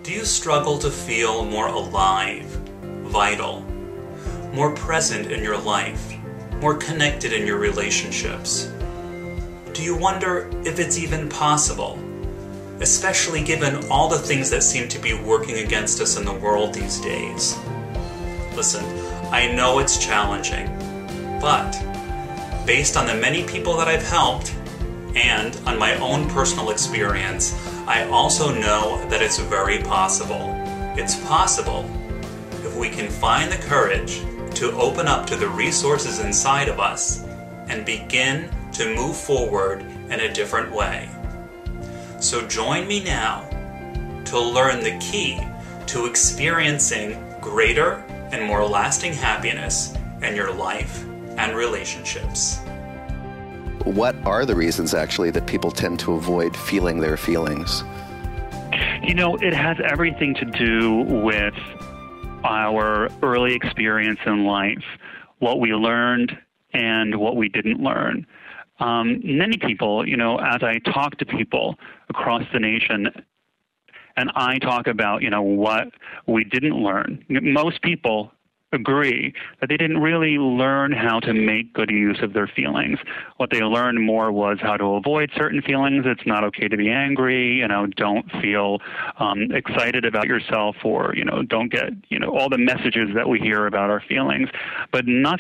Do you struggle to feel more alive, vital, more present in your life, more connected in your relationships? Do you wonder if it's even possible, especially given all the things that seem to be working against us in the world these days? Listen, I know it's challenging, but based on the many people that I've helped and on my own personal experience, I also know that it's very possible. It's possible if we can find the courage to open up to the resources inside of us and begin to move forward in a different way. So join me now to learn the key to experiencing greater and more lasting happiness in your life and relationships. What are the reasons, actually, that people tend to avoid feeling their feelings? You know, it has everything to do with our early experience in life, what we learned and what we didn't learn. Many people, you know, as I talk to people across the nation, and I talk about, you know, what we didn't learn, most people agree that they didn't really learn how to make good use of their feelings. What they learned more was how to avoid certain feelings. It's not okay to be angry, you know, don't feel excited about yourself, or, you know, don't get, you know, all the messages that we hear about our feelings, but not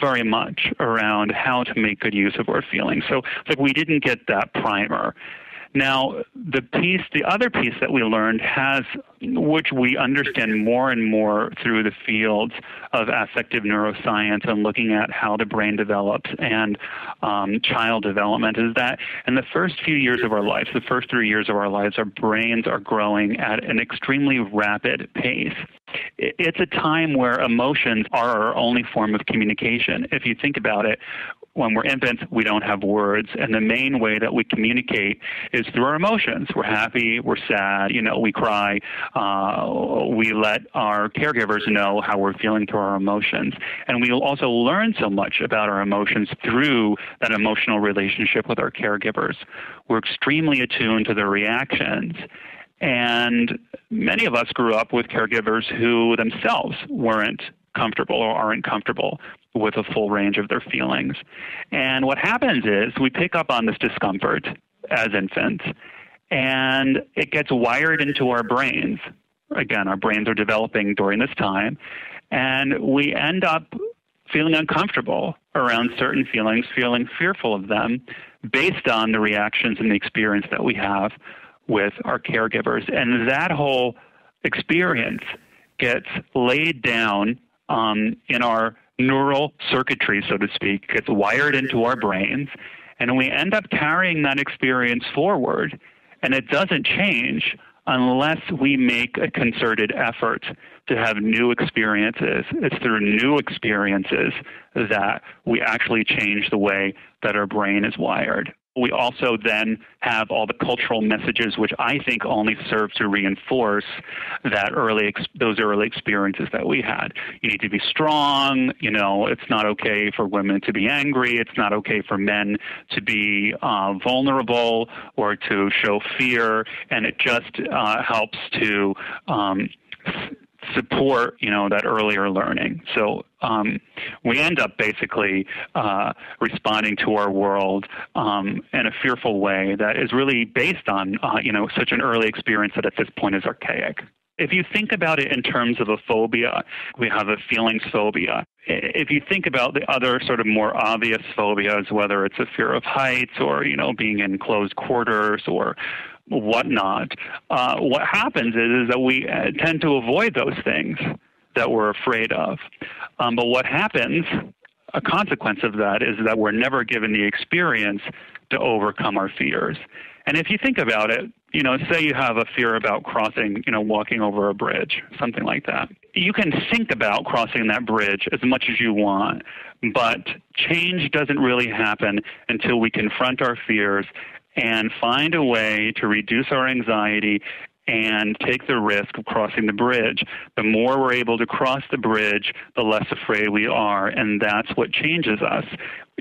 very much around how to make good use of our feelings. So it's like we didn't get that primer. Now, the other piece that we learned which we understand more and more through the fields of affective neuroscience and looking at how the brain develops and child development, is that in the first few years of our lives, the first 3 years of our lives, our brains are growing at an extremely rapid pace. It's a time where emotions are our only form of communication. If you think about it, when we're infants, we don't have words, and the main way that we communicate is through our emotions. We're happy, we're sad, you know, we cry. We let our caregivers know how we're feeling through our emotions. And we also learn so much about our emotions through that emotional relationship with our caregivers. We're extremely attuned to their reactions. And many of us grew up with caregivers who themselves weren't comfortable or aren't comfortable with a full range of their feelings. And what happens is we pick up on this discomfort as infants, and it gets wired into our brains. Again, our brains are developing during this time, and we end up feeling uncomfortable around certain feelings, feeling fearful of them based on the reactions and the experience that we have with our caregivers. And that whole experience gets laid down in our neural circuitry, so to speak, gets wired into our brains, and we end up carrying that experience forward. And it doesn't change unless we make a concerted effort to have new experiences. It's through new experiences that we actually change the way that our brain is wired. We also then have all the cultural messages, which I think only serve to reinforce that those early experiences that we had. You need to be strong. You know, it's not okay for women to be angry. It's not okay for men to be vulnerable or to show fear. And it just helps to support, you know, that earlier learning. So we end up basically responding to our world in a fearful way that is really based on, you know, such an early experience that at this point is archaic. If you think about it in terms of a phobia, we have a feelings phobia. If you think about the other sort of more obvious phobias, whether it's a fear of heights or, you know, being in closed quarters or whatnot, what happens is that we tend to avoid those things that we're afraid of. But what happens, a consequence of that, is that we're never given the experience to overcome our fears. And if you think about it, you know, say you have a fear about crossing, you know, walking over a bridge, something like that. You can think about crossing that bridge as much as you want, but change doesn't really happen until we confront our fears and find a way to reduce our anxiety and take the risk of crossing the bridge. The more we're able to cross the bridge, the less afraid we are, and that's what changes us.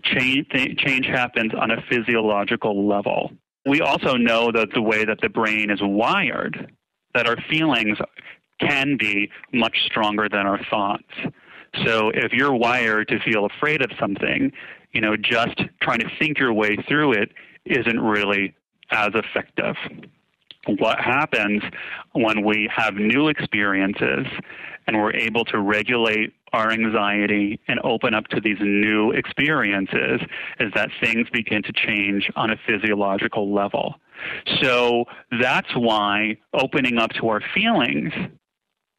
Change happens on a physiological level. We also know that the way that the brain is wired, that our feelings can be much stronger than our thoughts. So if you're wired to feel afraid of something, just trying to think your way through it isn't really as effective. What happens when we have new experiences and we're able to regulate our anxiety and open up to these new experiences is that things begin to change on a physiological level. So that's why opening up to our feelings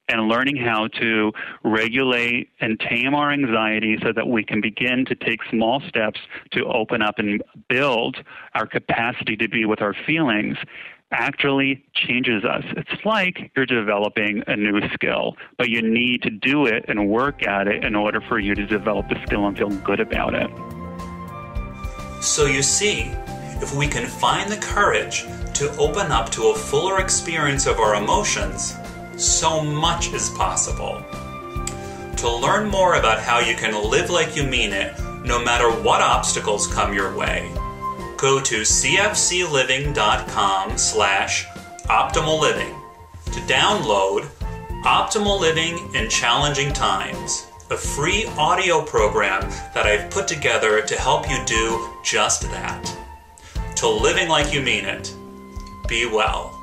and learning how to regulate and tame our anxiety so that we can begin to take small steps to open up and build our capacity to be with our feelings actually changes us. It's like you're developing a new skill, but you need to do it and work at it in order for you to develop the skill and feel good about it. So you see, if we can find the courage to open up to a fuller experience of our emotions, so much is possible. To learn more about how you can live like you mean it, no matter what obstacles come your way, go to cfcliving.com/optimal living to download Optimal Living in Challenging Times, a free audio program that I've put together to help you do just that. To living like you mean it. Be well.